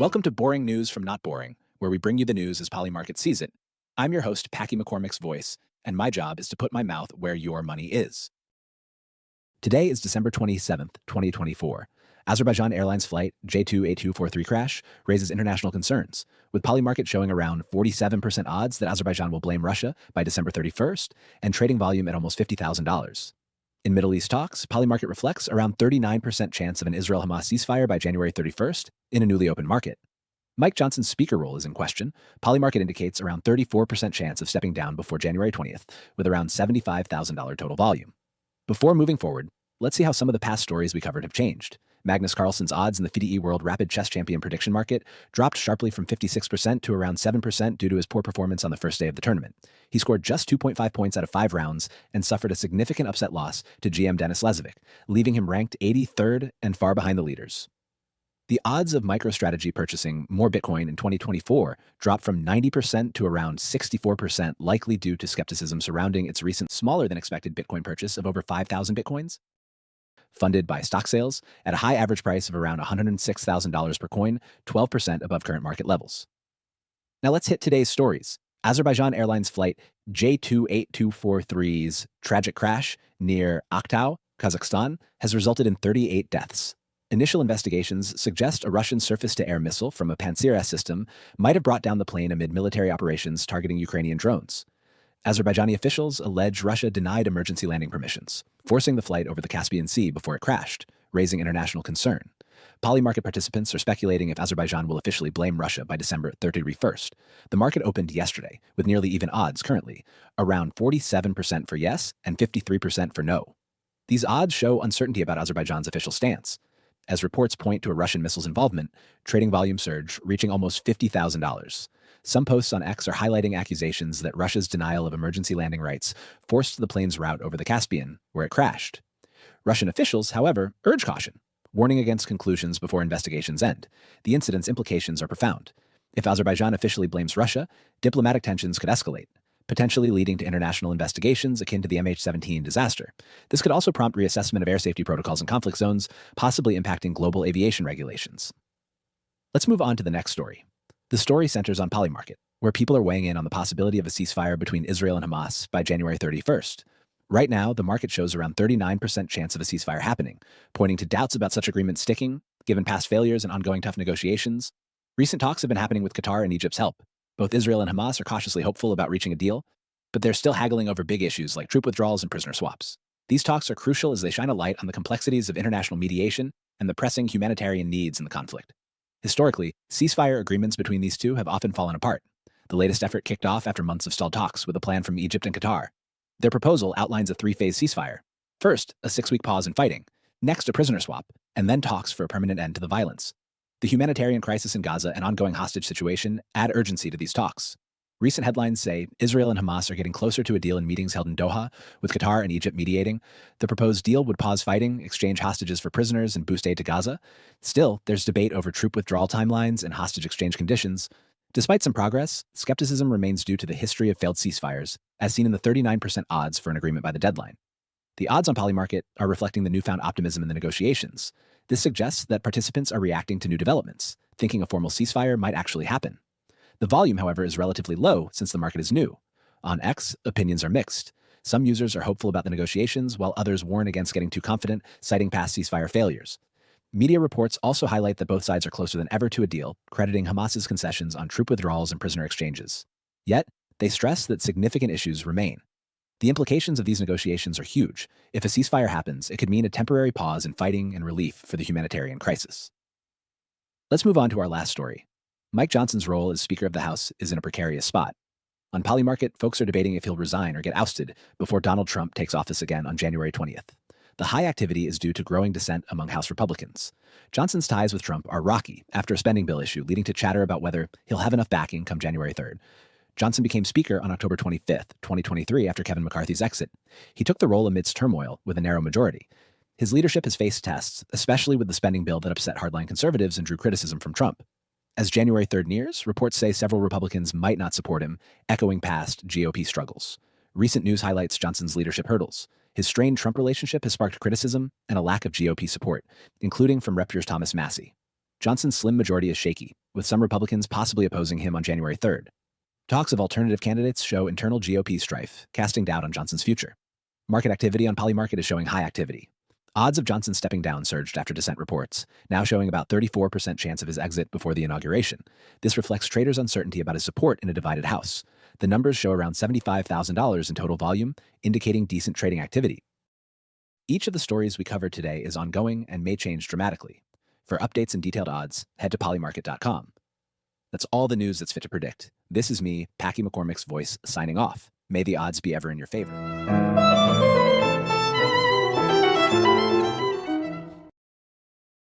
Welcome to Boring News from Not Boring, where we bring you the news as Polymarket sees it. I'm your host, Packy McCormick's voice, and my job is to put my mouth where your money is. Today is December 27th, 2024. Azerbaijan Airlines flight J28243 crash raises international concerns, with Polymarket showing around 47% odds that Azerbaijan will blame Russia by December 31st and trading volume at almost $50,000. In Middle East talks, Polymarket reflects around 39% chance of an Israel-Hamas ceasefire by January 31st in a newly opened market. Mike Johnson's speaker role is in question. Polymarket indicates around 34% chance of stepping down before January 20th, with around $75,000 total volume. Before moving forward, let's see how some of the past stories we covered have changed. Magnus Carlsen's odds in the FIDE World Rapid Chess Champion prediction market dropped sharply from 56% to around 7% due to his poor performance on the first day of the tournament. He scored just 2.5 points out of 5 rounds and suffered a significant upset loss to GM Denis Lezovic, leaving him ranked 83rd and far behind the leaders. The odds of MicroStrategy purchasing more Bitcoin in 2024 dropped from 90% to around 64%, likely due to skepticism surrounding its recent smaller-than-expected Bitcoin purchase of over 5,000 Bitcoins. Funded by stock sales at a high average price of around $106,000 per coin, 12% above current market levels. Now let's hit today's stories. Azerbaijan Airlines flight J28243's tragic crash near Aktau, Kazakhstan, has resulted in 38 deaths. Initial investigations suggest a Russian surface-to-air missile from a Pantsir-S system might have brought down the plane amid military operations targeting Ukrainian drones. Azerbaijani officials allege Russia denied emergency landing permissions, forcing the flight over the Caspian Sea before it crashed, raising international concern. Polymarket participants are speculating if Azerbaijan will officially blame Russia by December 31st. The market opened yesterday, with nearly even odds currently, around 47% for yes and 53% for no. These odds show uncertainty about Azerbaijan's official stance. As reports point to a Russian missile's involvement, trading volume surge, reaching almost $50,000. Some posts on X are highlighting accusations that Russia's denial of emergency landing rights forced the plane's route over the Caspian, where it crashed. Russian officials, however, urge caution, warning against conclusions before investigations end. The incident's implications are profound. If Azerbaijan officially blames Russia, diplomatic tensions could escalate, potentially leading to international investigations akin to the MH17 disaster. This could also prompt reassessment of air safety protocols in conflict zones, possibly impacting global aviation regulations. Let's move on to the next story. The story centers on Polymarket, where people are weighing in on the possibility of a ceasefire between Israel and Hamas by January 31st. Right now, the market shows around 39% chance of a ceasefire happening, pointing to doubts about such agreements sticking, given past failures and ongoing tough negotiations. Recent talks have been happening with Qatar and Egypt's help. Both Israel and Hamas are cautiously hopeful about reaching a deal, but they're still haggling over big issues like troop withdrawals and prisoner swaps. These talks are crucial as they shine a light on the complexities of international mediation and the pressing humanitarian needs in the conflict. Historically, ceasefire agreements between these two have often fallen apart. The latest effort kicked off after months of stalled talks with a plan from Egypt and Qatar. Their proposal outlines a 3-phase ceasefire. First, a 6-week pause in fighting. Next, a prisoner swap, and then talks for a permanent end to the violence. The humanitarian crisis in Gaza and ongoing hostage situation add urgency to these talks. Recent headlines say Israel and Hamas are getting closer to a deal in meetings held in Doha, with Qatar and Egypt mediating. The proposed deal would pause fighting, exchange hostages for prisoners, and boost aid to Gaza. Still, there's debate over troop withdrawal timelines and hostage exchange conditions. Despite some progress, skepticism remains due to the history of failed ceasefires, as seen in the 39% odds for an agreement by the deadline. The odds on Polymarket are reflecting the newfound optimism in the negotiations. This suggests that participants are reacting to new developments, thinking a formal ceasefire might actually happen. The volume, however, is relatively low since the market is new. On X, opinions are mixed. Some users are hopeful about the negotiations, while others warn against getting too confident, citing past ceasefire failures. Media reports also highlight that both sides are closer than ever to a deal, crediting Hamas's concessions on troop withdrawals and prisoner exchanges. Yet, they stress that significant issues remain. The implications of these negotiations are huge. If a ceasefire happens, it could mean a temporary pause in fighting and relief for the humanitarian crisis. Let's move on to our last story. Mike Johnson's role as Speaker of the House is in a precarious spot. On Polymarket, folks are debating if he'll resign or get ousted before Donald Trump takes office again on January 20th. The high activity is due to growing dissent among House Republicans. Johnson's ties with Trump are rocky after a spending bill issue, leading to chatter about whether he'll have enough backing come January 3rd. Johnson became Speaker on October 25th, 2023, after Kevin McCarthy's exit. He took the role amidst turmoil with a narrow majority. His leadership has faced tests, especially with the spending bill that upset hardline conservatives and drew criticism from Trump. As January 3rd nears, reports say several Republicans might not support him, echoing past GOP struggles. Recent news highlights Johnson's leadership hurdles. His strained Trump relationship has sparked criticism and a lack of GOP support, including from Rep. Thomas Massie. Johnson's slim majority is shaky, with some Republicans possibly opposing him on January 3rd. Talks of alternative candidates show internal GOP strife, casting doubt on Johnson's future. Market activity on Polymarket is showing high activity. Odds of Johnson stepping down surged after dissent reports, now showing about 34% chance of his exit before the inauguration. This reflects traders' uncertainty about his support in a divided House. The numbers show around $75,000 in total volume, indicating decent trading activity. Each of the stories we covered today is ongoing and may change dramatically. For updates and detailed odds, head to polymarket.com. That's all the news that's fit to predict. This is me, Packy McCormick's voice, signing off. May the odds be ever in your favor.